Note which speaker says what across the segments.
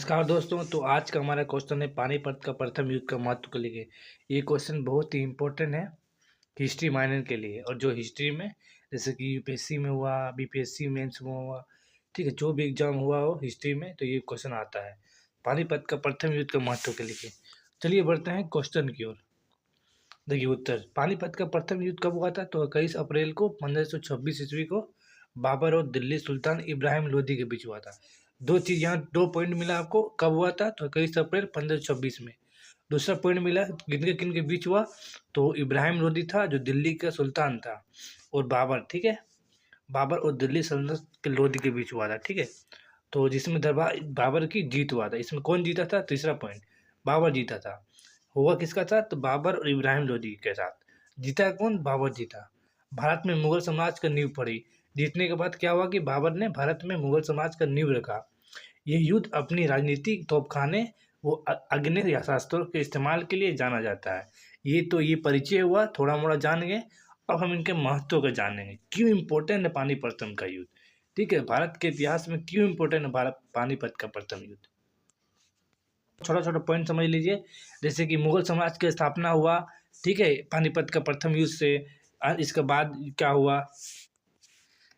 Speaker 1: नमस्कार दोस्तों। तो आज का हमारा क्वेश्चन है पानीपत का प्रथम युद्ध का महत्व को लेके। ये क्वेश्चन बहुत ही इम्पोर्टेंट है हिस्ट्री माइनर के लिए। और जो हिस्ट्री में जैसे कि यूपीएससी में हुआ, बीपीएससी मेंस में हुआ, ठीक है, जो भी एग्जाम हुआ हो हिस्ट्री में तो ये क्वेश्चन आता है पानीपत का प्रथम युद्ध का महत्व के लिए। चलिए बढ़ते हैं क्वेश्चन की ओर। देखिए उत्तर, पानीपत का प्रथम युद्ध कब हुआ था? तो 21 अप्रैल को 1526 ईस्वी को बाबर और दिल्ली सुल्तान इब्राहिम लोदी के बीच हुआ था। दो चीज यहाँ, दो पॉइंट मिला आपको कब हुआ था, तो 21 अप्रैल 1526 में। दूसरा पॉइंट मिला किन के बीच हुआ, तो इब्राहिम लोदी था जो दिल्ली का सुल्तान था, और बाबर, ठीक है, बाबर और दिल्ली सल्तनत के लोदी के बीच हुआ था, ठीक है। तो जिसमें दरबार बाबर की जीत हुआ था। इसमें कौन जीता था? तीसरा पॉइंट, बाबर जीता था। हुआ किसका साथ? तो बाबर और इब्राहिम लोदी के साथ। जीता कौन? बाबर जीता। भारत में मुगल साम्राज्य का नींव पड़ी। जीतने के बाद क्या हुआ कि बाबर ने भारत में मुगल समाज का नींव रखा। ये युद्ध अपनी राजनीतिक तोपखाने वो अग्नि या शास्त्रों के इस्तेमाल के लिए जाना जाता है। ये परिचय हुआ, थोड़ा मोड़ा जान गए। अब हम इनके महत्व को जानेंगे, क्यों इम्पोर्टेंट है पानीपत का युद्ध। ठीक है, भारत के इतिहास में क्यों इम्पोर्टेंट है भारत पानीपत का प्रथम युद्ध। छोटा छोटा पॉइंट समझ लीजिए। जैसे कि मुगल साम्राज्य की स्थापना हुआ, ठीक है, पानीपत का प्रथम युद्ध से। इसके बाद क्या हुआ,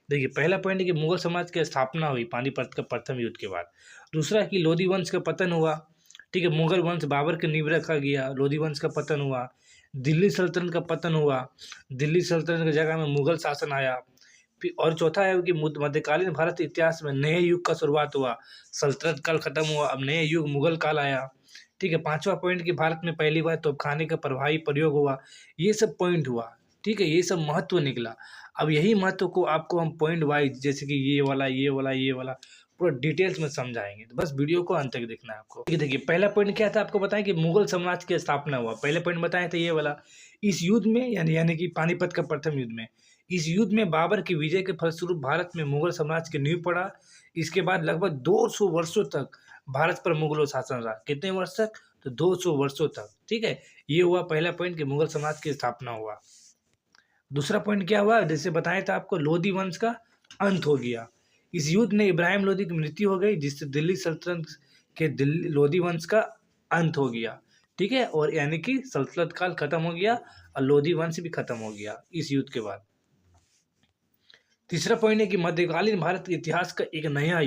Speaker 1: देखिए पहला पॉइंट है कि मुगल साम्राज्य की स्थापना हुई पानीपत का प्रथम युद्ध के बाद। दूसरा कि लोधी वंश का पतन हुआ, ठीक है, मुगल वंश बाबर के नींव रखा गया, लोधी वंश का पतन हुआ। दिल्ली सल्तनत का पतन हुआ, दिल्ली सल्तनत की जगह में मुगल शासन आया। फिर और चौथा है कि मध्यकालीन भारत इतिहास में नए युग का शुरुआत हुआ, सल्तनत काल खत्म हुआ, अब नए युग मुगल काल आया। ठीक है, पांचवा पॉइंट कि भारत में पहली बार तोपखाने का प्रभावी प्रयोग हुआ। ये सब पॉइंट हुआ, ठीक है, ये सब महत्व निकला। अब यही महत्व को आपको हम पॉइंट वाइज, जैसे कि ये वाला पूरा डिटेल्स में समझाएंगे। तो बस वीडियो को अंत तक देखना है आपको। देखिए पहला पॉइंट क्या था, आपको बताएं कि मुगल साम्राज्य की स्थापना हुआ। पहले पॉइंट बताए थे ये वाला। इस युद्ध में यानी कि पानीपत का प्रथम युद्ध में, इस युद्ध में बाबर की विजय के फलस्वरूप भारत में मुगल साम्राज्य की नींव पड़ा। इसके बाद लगभग 200 वर्षों तक भारत पर मुगलों शासन रहा। कितने वर्ष तक? तो 200 वर्षों तक, ठीक है। ये हुआ पहला पॉइंट कि मुगल समाज की स्थापना हुआ। दूसरा पॉइंट क्या हुआ, जैसे बताया था आपको, लोधी वंश का अंत हो गया। इस युद्ध में इब्राहिम लोधी की मृत्यु हो गई, जिससे दिल्ली सल्तनत के दिल्ली लोधी वंश का अंत हो गया, ठीक है, और यानी कि सल्तनत काल खत्म हो गया और लोधी वंश भी खत्म हो गया इस युद्ध के बाद। तीसरा पॉइंट है कि मध्यकालीन भारत के इतिहास का एक नया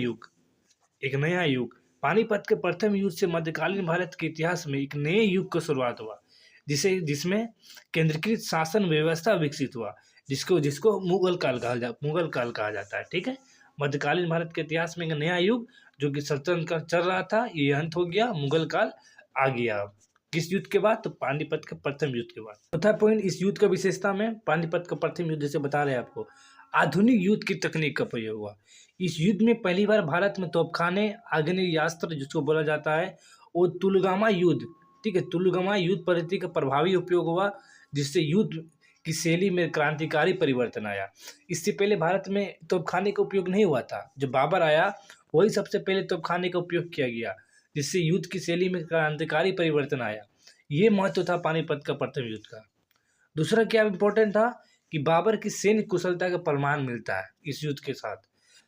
Speaker 1: युग पानीपत के प्रथम युद्ध से मध्यकालीन भारत के इतिहास में एक नए युग की शुरुआत हुआ, जिसमें केंद्रीकृत शासन व्यवस्था विकसित हुआ, जिसको जिसको मुगल काल कहा जाता है, ठीक है। मध्यकालीन भारत के इतिहास में एक नया युग जो कि सल्तनत का चल रहा था, ये अंत हो गया, मुगल काल आ गया। किस युद्ध के बाद? तो पानीपत के प्रथम युद्ध के बाद। चौथा पॉइंट, इस युद्ध का विशेषता में पानीपत का प्रथम युद्ध से बता रहे हैं आपको, आधुनिक युद्ध की तकनीक का प्रयोग हुआ। इस युद्ध में पहली बार भारत में तोपखाने, आग्नेयास्त्र जिसको बोला जाता है, वो तुलगामा युद्ध, ठीक है, तुलगामा युद्ध पद्धति का प्रभावी उपयोग हुआ, जिससे युद्ध की शैली में क्रांतिकारी परिवर्तन आया। इससे पहले भारत में तोपखाने का उपयोग नहीं हुआ था। जब बाबर आया वही सबसे पहले तोपखाने का उपयोग किया गया, जिससे युद्ध की शैली में क्रांतिकारी परिवर्तन आया। ये महत्व था पानीपत का प्रथम युद्ध का। दूसरा क्या इम्पोर्टेंट था कि बाबर की सैन्य कुशलता का प्रमाण मिलता है इस युद्ध के साथ।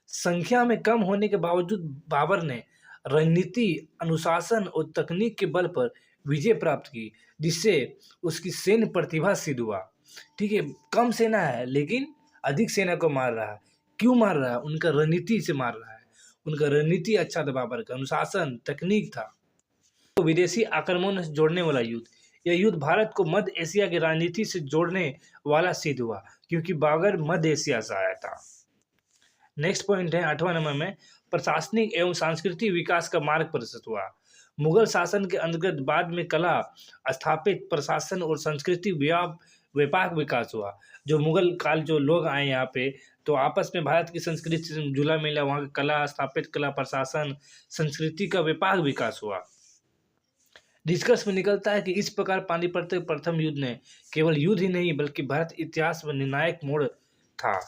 Speaker 1: संख्या में कम होने के बावजूद बाबर ने रणनीति, अनुशासन और तकनीक के बल पर विजय प्राप्त की, जिससे उसकी सैन्य प्रतिभा सिद्ध हुआ। ठीक है, कम सेना है लेकिन अधिक सेना को मार रहा है। क्यों मार रहा है? उनका रणनीति से मार रहा है। उनका रणनीति अच्छा था, बाबर का अनुशासन, तकनीक था। तो विदेशी आक्रमण से जोड़ने वाला युद्ध, यह युद्ध भारत को मध्य एशिया की राजनीति से जोड़ने वाला सिद्ध हुआ, क्योंकि बाबर मध्य एशिया से आया था। नेक्स्ट पॉइंट है 8वां नंबर में, प्रशासनिक एवं सांस्कृतिक विकास का मार्ग प्रशस्त हुआ। मुगल शासन के अंतर्गत बाद में कला, स्थापित प्रशासन और संस्कृति व्यापक विकास हुआ। जो मुगल काल जो लोग आए यहाँ पे, तो आपस में भारत की संस्कृति से जुला मिला, वहाँ का कला, स्थापित कला, प्रशासन, संस्कृति का व्यापक विकास हुआ। निष्कर्ष में निकलता है कि इस प्रकार पानीपत के प्रथम युद्ध ने केवल युद्ध ही नहीं बल्कि भारत इतिहास में निर्णायक मोड़ था।